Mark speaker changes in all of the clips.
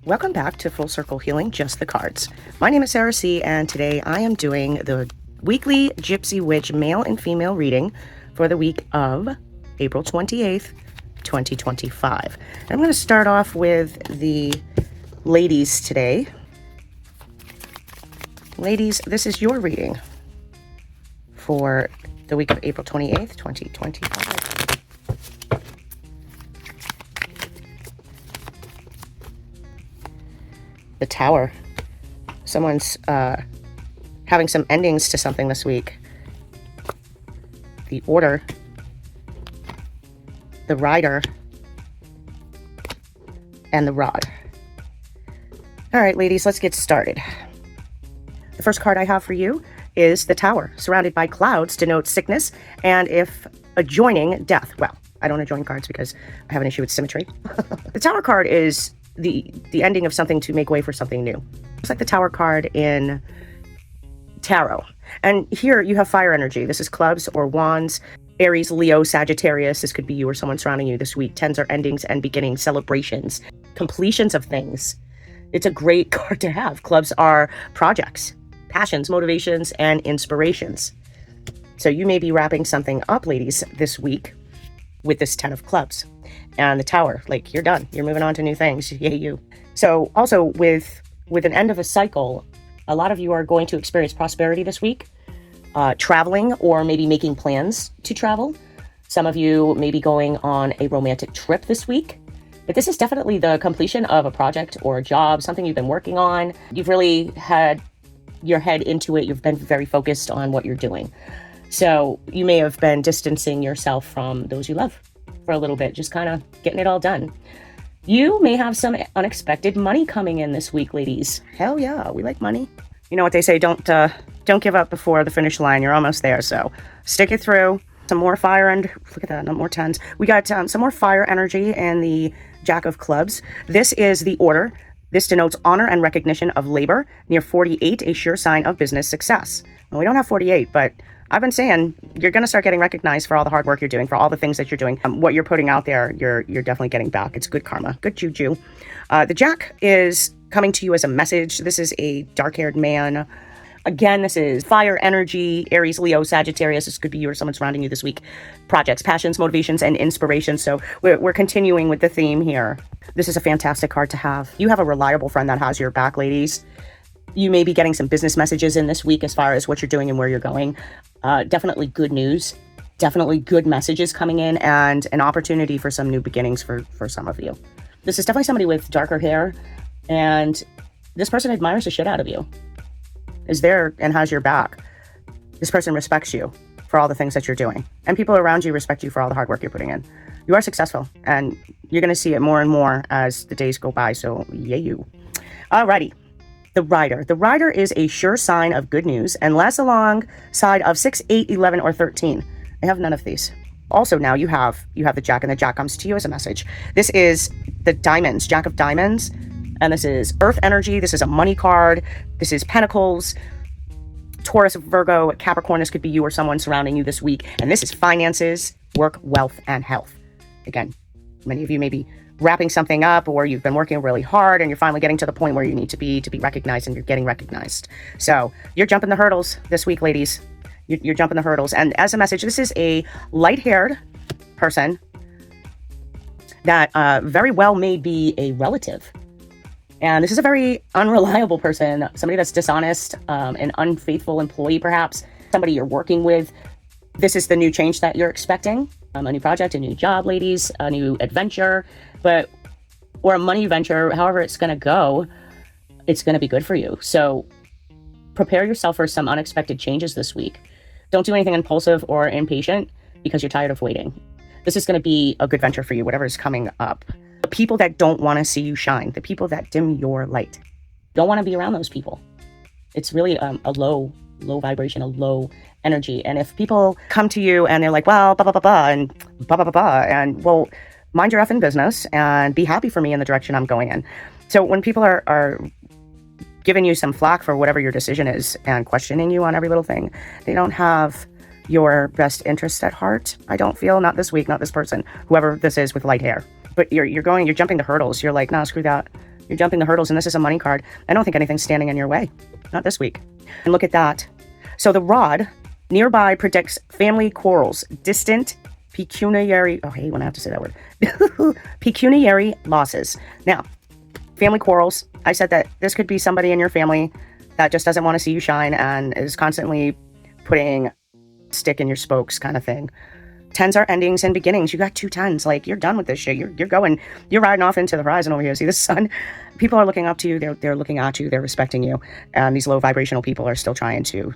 Speaker 1: Welcome back to Full Circle Healing, Just the Cards. My name is Sarah C, and today I am doing the weekly Gypsy Witch male and female reading for the week of April 28th, 2025. And I'm going to start off with the ladies today. Ladies, this is your reading for the week of April 28th, 2025. The Tower. Someone's having some endings to something this week. The Order. The Rider. And the Rod. All right, ladies, let's get started. The first card I have for you is the Tower. Surrounded by clouds denotes sickness, and if adjoining, death. Well, I don't adjoin cards because I have an issue with symmetry. The Tower card is the ending of something to make way for something new. It's like the Tower card in tarot. And here you have fire energy. This is clubs or wands. Aries, Leo, Sagittarius. This could be you or someone surrounding you this week. Tens are endings and beginnings, celebrations, completions of things. It's a great card to have. Clubs are projects, passions, motivations, and inspirations. So you may be wrapping something up, ladies, this week with this 10 of clubs. And the Tower, like, you're done. You're moving on to new things. Yay, you. So also with an end of a cycle, a lot of you are going to experience prosperity this week, traveling or maybe making plans to travel. Some of you may be going on a romantic trip this week. But this is definitely the completion of a project or a job, something you've been working on. You've really had your head into it. You've been very focused on what you're doing. So you may have been distancing yourself from those you love for a little bit, just kind of getting it all done. You may have some unexpected money coming in this week, ladies. Hell yeah, we like money. You know what they say, don't give up before the finish line. You're almost there, so stick it through. Some more fire, and look at that, not more tens. We got some more fire energy in the Jack of Clubs. This is the Order. This denotes honor and recognition of labor. Near 48, a sure sign of business success. Well, we don't have 48, but I've been saying you're going to start getting recognized for all the hard work you're doing, for all the things that you're doing. What you're putting out there, you're definitely getting back. It's good karma, good juju. The Jack is coming to you as a message. This is a dark-haired man. Again, this is fire energy, Aries, Leo, Sagittarius. This could be you or someone surrounding you this week. Projects, passions, motivations, and inspirations. So we're continuing with the theme here. This is a fantastic card to have. You have a reliable friend that has your back, ladies. You may be getting some business messages in this week as far as what you're doing and where you're going. Definitely good news. Definitely good messages coming in, and an opportunity for some new beginnings for some of you. This is definitely somebody with darker hair, and this person admires the shit out of you. Is there and has your back. This person respects you for all the things that you're doing. And people around you respect you for all the hard work you're putting in. You are successful, and you're going to see it more and more as the days go by, so yay you. Alrighty. The Rider. The Rider is a sure sign of good news and lasts alongside of 6, 8, 11, or 13. I have none of these. Also now you have the Jack, and the Jack comes to you as a message. This is the Diamonds, Jack of Diamonds. And this is Earth energy. This is a money card. This is Pentacles. Taurus, Virgo, Capricorn. This could be you or someone surrounding you this week. And this is finances, work, wealth, and health. Again, many of you may be wrapping something up, or you've been working really hard and you're finally getting to the point where you need to be recognized, and you're getting recognized. So you're jumping the hurdles this week, ladies. You're jumping the hurdles. And as a message, this is a light-haired person that very well may be a relative. And this is a very unreliable person, somebody that's dishonest, an unfaithful employee, perhaps, somebody you're working with. This is the new change that you're expecting, a new project, a new job, ladies, a new adventure, or a money venture. However it's going to go, it's going to be good for you. So prepare yourself for some unexpected changes this week. Don't do anything impulsive or impatient because you're tired of waiting. This is going to be a good venture for you, whatever is coming up. The people that don't want to see you shine, the people that dim your light, don't want to be around those people. It's really a low vibration, a low energy. And if people come to you and they're like, well, blah, blah, blah, blah, and blah, blah, blah, blah, and well, mind your effing business and be happy for me in the direction I'm going in. So when people are giving you some flack for whatever your decision is and questioning you on every little thing, they don't have your best interest at heart. I don't feel, not this week, not this person, whoever this is with light hair. but you're jumping the hurdles. You're like, nah, screw that. You're jumping the hurdles, and this is a money card. I don't think anything's standing in your way. Not this week. And look at that. So the rod nearby predicts family quarrels, distant pecuniary, oh, I hate when I have to say that word, pecuniary losses. Now, family quarrels, I said that this could be somebody in your family that just doesn't want to see you shine and is constantly putting stick in your spokes kind of thing. 10s are endings and beginnings. You got 2 10s. Like, you're done with this shit. You're riding off into the horizon over here. See the sun? People are looking up to you. They're looking at you. They're respecting you. And these low vibrational people are still trying to,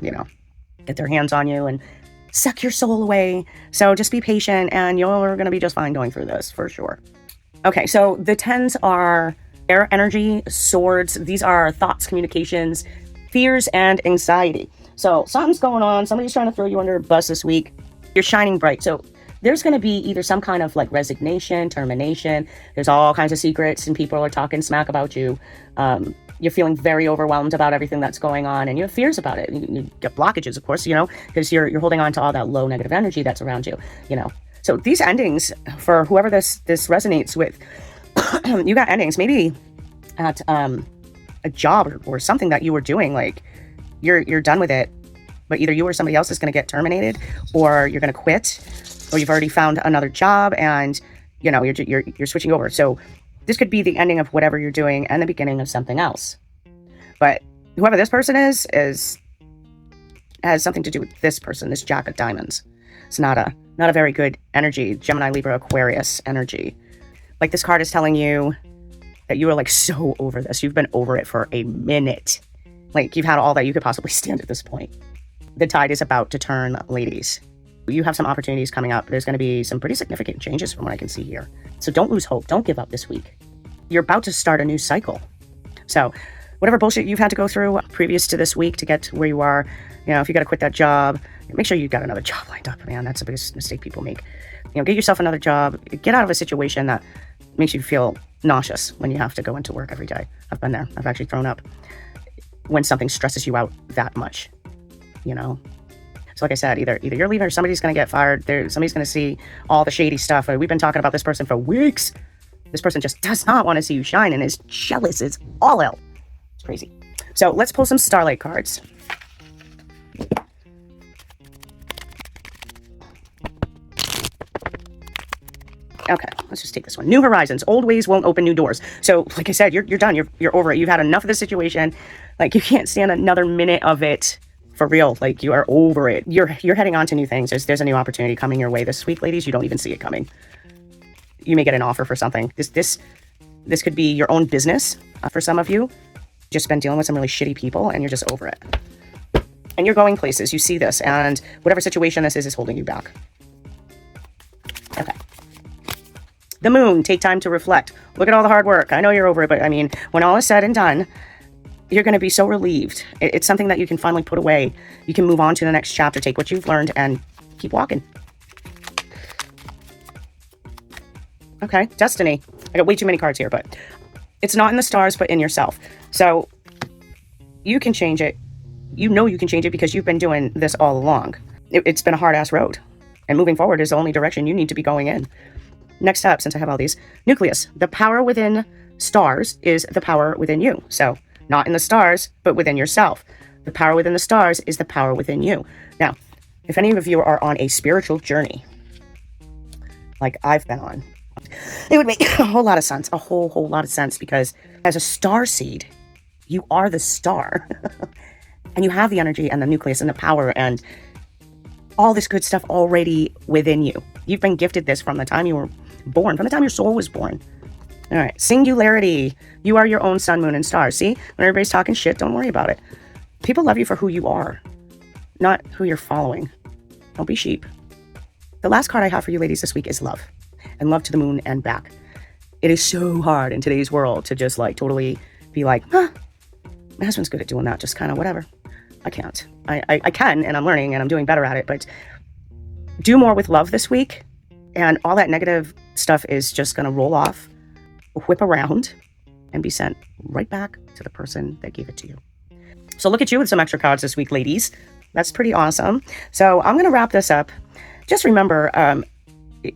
Speaker 1: get their hands on you and suck your soul away. So just be patient and you're going to be just fine going through this for sure. Okay, so the 10s are air energy, swords. These are thoughts, communications, fears, and anxiety. So something's going on. Somebody's trying to throw you under a bus this week. You're shining bright. So there's going to be either some kind of like resignation, termination. There's all kinds of secrets and people are talking smack about you. You're feeling very overwhelmed about everything that's going on and you have fears about it. You get blockages, of course, because you're holding on to all that low negative energy that's around you, So these endings, for whoever this resonates with, you got endings maybe at a job or something that you were doing, like you're done with it. But either you or somebody else is going to get terminated, or you're going to quit, or you've already found another job and you're switching over. So this could be the ending of whatever you're doing and the beginning of something else. But whoever this person has something to do with this person, this Jack of Diamonds. It's not a very good energy, Gemini, Libra, Aquarius energy. Like, this card is telling you that you are like so over this. You've been over it for a minute. Like, you've had all that you could possibly stand at this point. The tide is about to turn, ladies. You have some opportunities coming up. There's going to be some pretty significant changes from what I can see here. So don't lose hope. Don't give up this week. You're about to start a new cycle. So whatever bullshit you've had to go through previous to this week to get to where you are, if you got to quit that job, make sure you got another job lined up, man. That's the biggest mistake people make. Get yourself another job. Get out of a situation that makes you feel nauseous when you have to go into work every day. I've been there. I've actually thrown up when something stresses you out that much. So like I said, either you're leaving or somebody's going to get fired. Somebody's going to see all the shady stuff. We've been talking about this person for weeks. This person just does not want to see you shine and is jealous. It's all out. It's crazy. So let's pull some Starlight cards. Okay, let's just take this one. New horizons. Old ways won't open new doors. So like I said, you're done. You're over it. You've had enough of the situation. Like, you can't stand another minute of it. For real, like, you are over it. You're heading on to new things. There's a new opportunity coming your way this week, ladies. You don't even see it coming. You may get an offer for something. This could be your own business for some of you. Just been dealing with some really shitty people and you're just over it. And you're going places. You see this, and whatever situation this is holding you back. Okay. The moon. Take time to reflect. Look at all the hard work. I know you're over it, but I mean, when all is said and done, you're going to be so relieved. It's something that you can finally put away. You can move on to the next chapter, take what you've learned, and keep walking. Okay, destiny. I got way too many cards here, but it's not in the stars, but in yourself. So you can change it. You can change it because you've been doing this all along. It's been a hard-ass road. And moving forward is the only direction you need to be going in. Next up, since I have all these, nucleus. The power within stars is the power within you. So not in the stars, but within yourself. The power within the stars is the power within you. Now, if any of you are on a spiritual journey, like I've been on, it would make a whole lot of sense, a whole lot of sense, because as a star seed, you are the star. And you have the energy and the nucleus and the power and all this good stuff already within you. You've been gifted this from the time you were born, from the time your soul was born. All right, singularity. You are your own sun, moon, and stars. See, when everybody's talking shit, don't worry about it. People love you for who you are, not who you're following. Don't be sheep. The last card I have for you ladies this week is love, and love to the moon and back. It is so hard in today's world to just like totally be like, my husband's good at doing that, just kind of whatever. I can't. I can, and I'm learning, and I'm doing better at it, but do more with love this week, and all that negative stuff is just going to roll off, whip around, and be sent right back to the person that gave it to you. So look at you with some extra cards this week, ladies. That's pretty awesome. So I'm going to wrap this up. Just remember,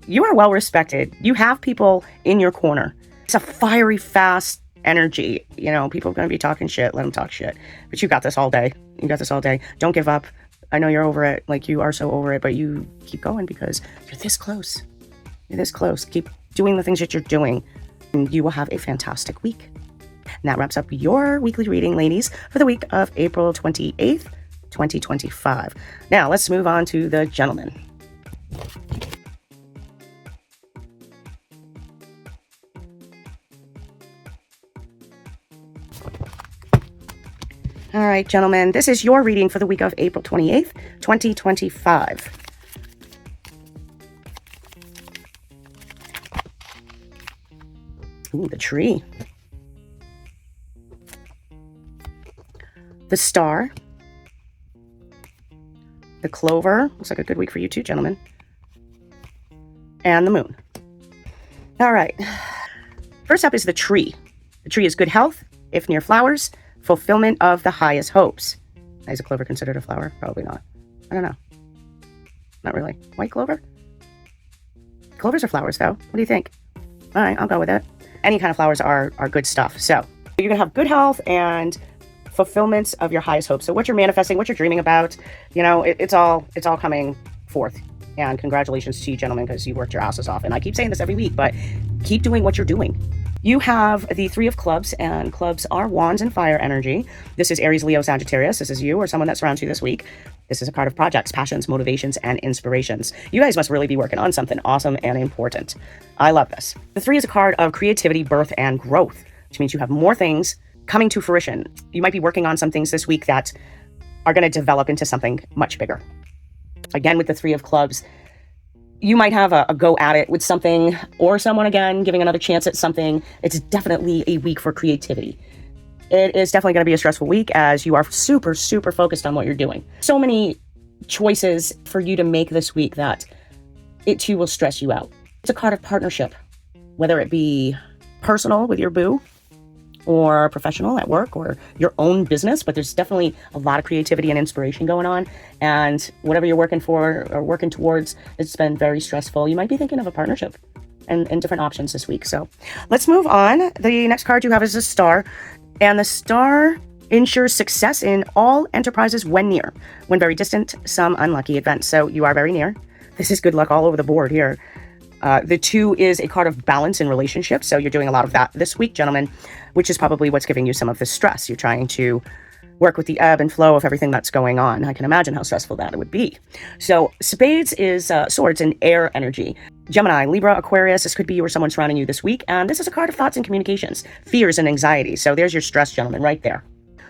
Speaker 1: you are well respected. You have people in your corner. It's a fiery, fast energy. You know, people are going to be talking shit. Let them talk shit. But you got this all day. You got this all day. Don't give up. I know you're over it. Like, you are so over it, but you keep going because you're this close. You're this close. Keep doing the things that you're doing, and you will have a fantastic week. And that wraps up your weekly reading, ladies, for the week of April 28th, 2025. Now, let's move on to the gentlemen. All right, gentlemen, this is your reading for the week of April 28th, 2025. Ooh, the tree. The star. The clover. Looks like a good week for you too, gentlemen. And the moon. All right. First up is the tree. The tree is good health, if near flowers, fulfillment of the highest hopes. Is a clover considered a flower? Probably not. I don't know. Not really. White clover? Clovers are flowers, though. What do you think? All right, I'll go with it. Any kind of flowers are good stuff. So you're going to have good health and fulfillments of your highest hopes. So what you're manifesting, what you're dreaming about, you know, it's all coming forth. And congratulations to you, gentlemen, because you worked your asses off. And I keep saying this every week, but keep doing what you're doing. You have the Three of Clubs, and clubs are wands and fire energy. This is Aries, Leo, Sagittarius. This is you or someone that surrounds you this week. This is a card of projects, passions, motivations, and inspirations. You guys must really be working on something awesome and important. I love this. The three is a card of creativity, birth, and growth, which means you have more things coming to fruition. You might be working on some things this week that are going to develop into something much bigger. Again, with the Three of Clubs, you might have a go at it with something, or someone, again, giving another chance at something. It's definitely a week for creativity. It is definitely going to be a stressful week as you are super, super focused on what you're doing. So many choices for you to make this week that it too will stress you out. It's a card of partnership, whether it be personal with your boo, or professional at work, or your own business, but there's definitely a lot of creativity and inspiration going on. And whatever you're working for or working towards, it's been very stressful. You might be thinking of a partnership and different options this week. So let's move on. The next card you have is the star, and the star ensures success in all enterprises when near, when very distant, some unlucky events. So you are very near. This is good luck all over the board here. The two is a card of balance in relationships. So you're doing a lot of that this week, gentlemen, which is probably what's giving you some of the stress. You're trying to work with the ebb and flow of everything that's going on. I can imagine how stressful that it would be. So spades is swords and air energy. Gemini, Libra, Aquarius, this could be you or someone surrounding you this week. And this is a card of thoughts and communications, fears and anxiety. So there's your stress, gentlemen, right there.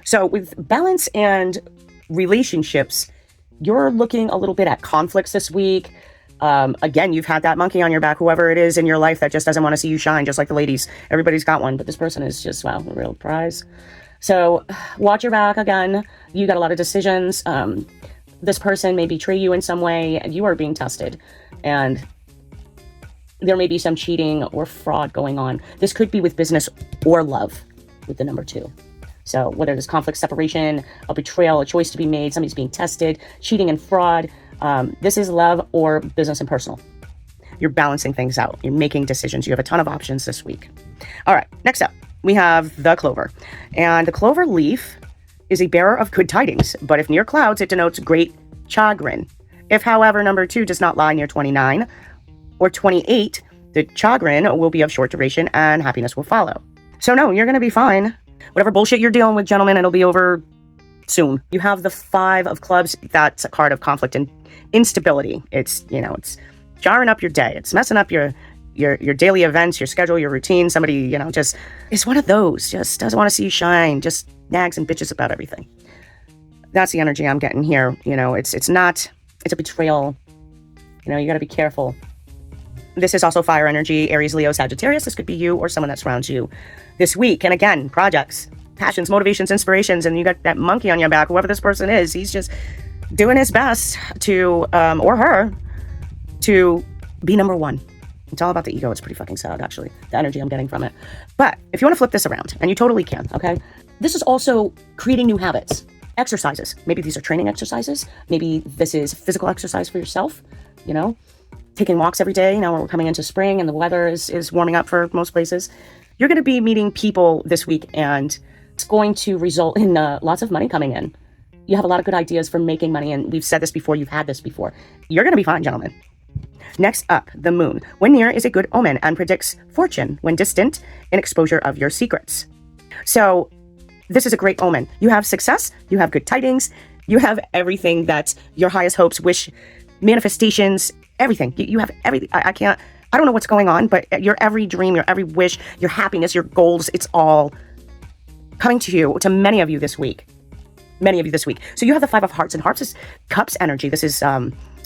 Speaker 1: So with balance and relationships, you're looking a little bit at conflicts this week. Again, you've had that monkey on your back, whoever it is in your life that just doesn't want to see you shine, just like the ladies. Everybody's got one, but this person is just, wow, a real prize. So watch your back again. You got a lot of decisions. This person may betray you in some way, and you are being tested. And there may be some cheating or fraud going on. This could be with business or love with the number 2. So whether there's conflict, separation, a betrayal, a choice to be made, somebody's being tested, cheating and fraud. This is love or business and personal. You're balancing things out. You're making decisions. You have a ton of options this week. All right, next up, we have the clover. And the clover leaf is a bearer of good tidings, but if near clouds, it denotes great chagrin. If, however, number 2 does not lie near 29 or 28, the chagrin will be of short duration and happiness will follow. So no, you're going to be fine. Whatever bullshit you're dealing with, gentlemen, it'll be over soon. You have the 5 of clubs. That's a card of conflict and instability. It's, you know, it's jarring up your day. It's messing up your daily events, your schedule, your routine. Somebody, you know, just is one of those, just doesn't want to see you shine, just nags and bitches about everything. That's the energy I'm getting here. You know, it's a betrayal. You know, you got to be careful. This is also fire energy, Aries, Leo, Sagittarius. This could be you or someone that surrounds you this week. And again, projects, passions, motivations, inspirations, and you got that monkey on your back, whoever this person is. He's just doing his best to, or her, to be number 1. It's all about the ego. It's pretty fucking sad, actually, the energy I'm getting from it. But if you want to flip this around, and you totally can, okay? This is also creating new habits, exercises. Maybe these are training exercises. Maybe this is physical exercise for yourself, you know? taking walks every day. Now we're coming into spring and the weather is warming up for most places. You're going to be meeting people this week, and it's going to result in lots of money coming in. You have a lot of good ideas for making money, and we've said this before, you've had this before. You're going to be fine, gentlemen. Next up, the moon. When near is a good omen and predicts fortune. When distant, an exposure of your secrets. So this is a great omen. You have success, you have good tidings, you have everything that your highest hopes, wish, manifestations, everything. You have everything. I don't know what's going on, but your every dream, your every wish, your happiness, your goals, it's all coming to you, to many of you this week. Many of you this week. So you have the 5 of Hearts, and Hearts is Cups energy. This is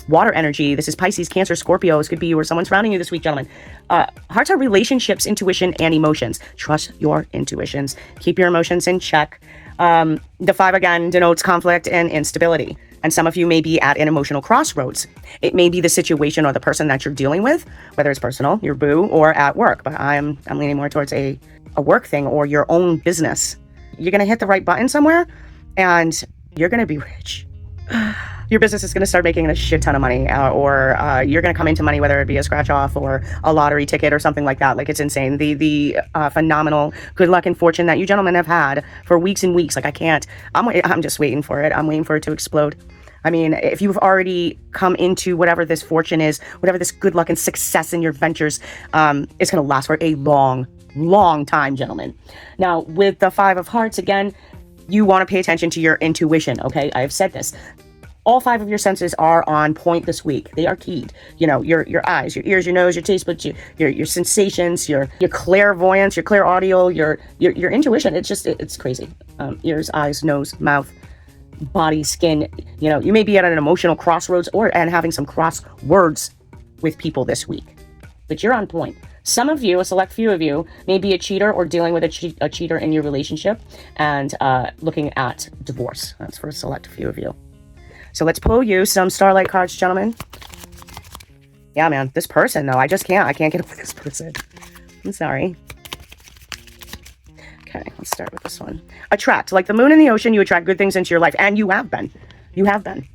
Speaker 1: water energy. This is Pisces, Cancer, Scorpio. This could be you or someone surrounding you this week, gentlemen. Hearts are relationships, intuition, and emotions. Trust your intuitions. Keep your emotions in check. The 5 again denotes conflict and instability. And some of you may be at an emotional crossroads. It may be the situation or the person that you're dealing with, whether it's personal, your boo, or at work. But I'm leaning more towards a work thing or your own business. You're going to hit the right button somewhere, and you're going to be rich. Your business is going to start making a shit ton of money, or you're going to come into money, whether it be a scratch off or a lottery ticket or something like that. Like, it's insane. The phenomenal good luck and fortune that you gentlemen have had for weeks and weeks. Like, I'm just waiting for it. I'm waiting for it to explode. I mean, if you've already come into whatever this fortune is, whatever this good luck and success in your ventures, it's going to last for a long, long time, gentlemen. Now, with the 5 of Hearts, again, you want to pay attention to your intuition, okay? I have said this. All 5 of your senses are on point this week. They are keyed. You know, your eyes, your ears, your nose, your taste buds, your sensations, your clairvoyance, your clairaudio, your intuition. It's crazy. Ears, eyes, nose, mouth, body, skin. You know, you may be at an emotional crossroads and having some cross words with people this week, but you're on point. Some of you, a select few of you, may be a cheater or dealing with a cheater in your relationship and looking at divorce. That's for a select few of you. So let's pull you some Starlight cards, gentlemen. Yeah, man, this person, though, I can't get over this person. I'm sorry. Okay, let's start with this one. Attract. Like the moon in the ocean, you attract good things into your life, and you have been. You have been.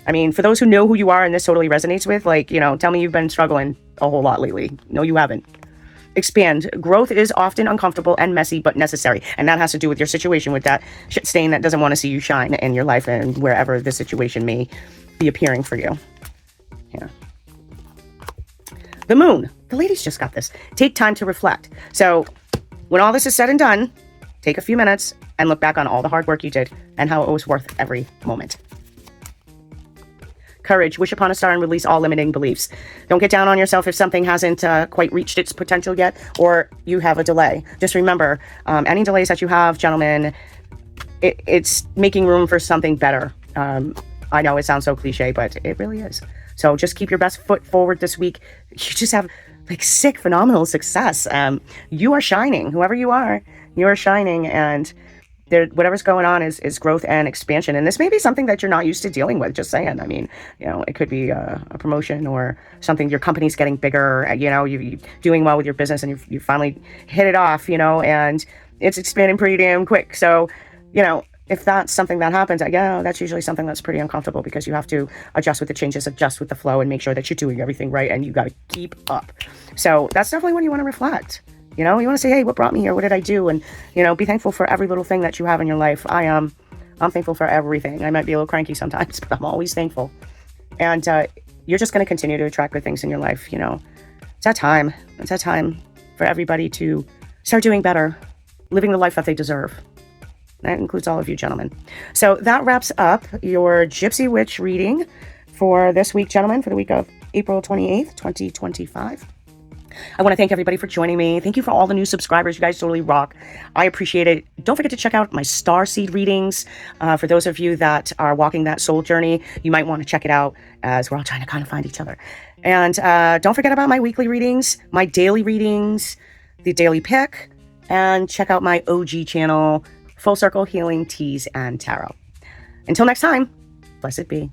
Speaker 1: I mean, for those who know who you are and this totally resonates with, like, you know, tell me you've been struggling a whole lot lately. No, you haven't. Expand. Growth is often uncomfortable and messy, but necessary. And that has to do with your situation with that shit stain that doesn't want to see you shine in your life and wherever the situation may be appearing for you. Yeah. The moon. The ladies just got this. Take time to reflect. So when all this is said and done, take a few minutes and look back on all the hard work you did and how it was worth every moment. Courage. Wish upon a star and release all limiting beliefs. Don't get down on yourself if something hasn't quite reached its potential yet, or you have a delay. Just remember, any delays that you have, gentlemen, it's making room for something better. I know it sounds so cliche, but it really is. So just keep your best foot forward this week. You just have like sick, phenomenal success. You are shining. Whoever you are shining, and whatever's going on is growth and expansion. And this may be something that you're not used to dealing with, just saying. I mean, you know, it could be a promotion or something. Your company's getting bigger, you know, you're doing well with your business and you finally hit it off, you know, and it's expanding pretty damn quick. So, you know, if that's something that happens, yeah, that's usually something that's pretty uncomfortable because you have to adjust with the changes, adjust with the flow, and make sure that you're doing everything right, and you got to keep up. So that's definitely when you want to reflect. You know, you want to say, hey, what brought me here? What did I do? And, you know, be thankful for every little thing that you have in your life. I'm thankful for everything. I might be a little cranky sometimes, but I'm always thankful. And you're just going to continue to attract good things in your life. You know, it's that time. It's that time for everybody to start doing better, living the life that they deserve. That includes all of you, gentlemen. So that wraps up your Gypsy Witch reading for this week, gentlemen, for the week of April 28th, 2025. I want to thank everybody for joining me. Thank you for all the new subscribers. You guys totally rock. I appreciate it. Don't forget to check out my star seed readings. For those of you that are walking that soul journey, you might want to check it out as we're all trying to kind of find each other. And don't forget about my weekly readings, my daily readings, the daily pick, and check out my OG channel, Full Circle Healing, Teas, and Tarot. Until next time, blessed be.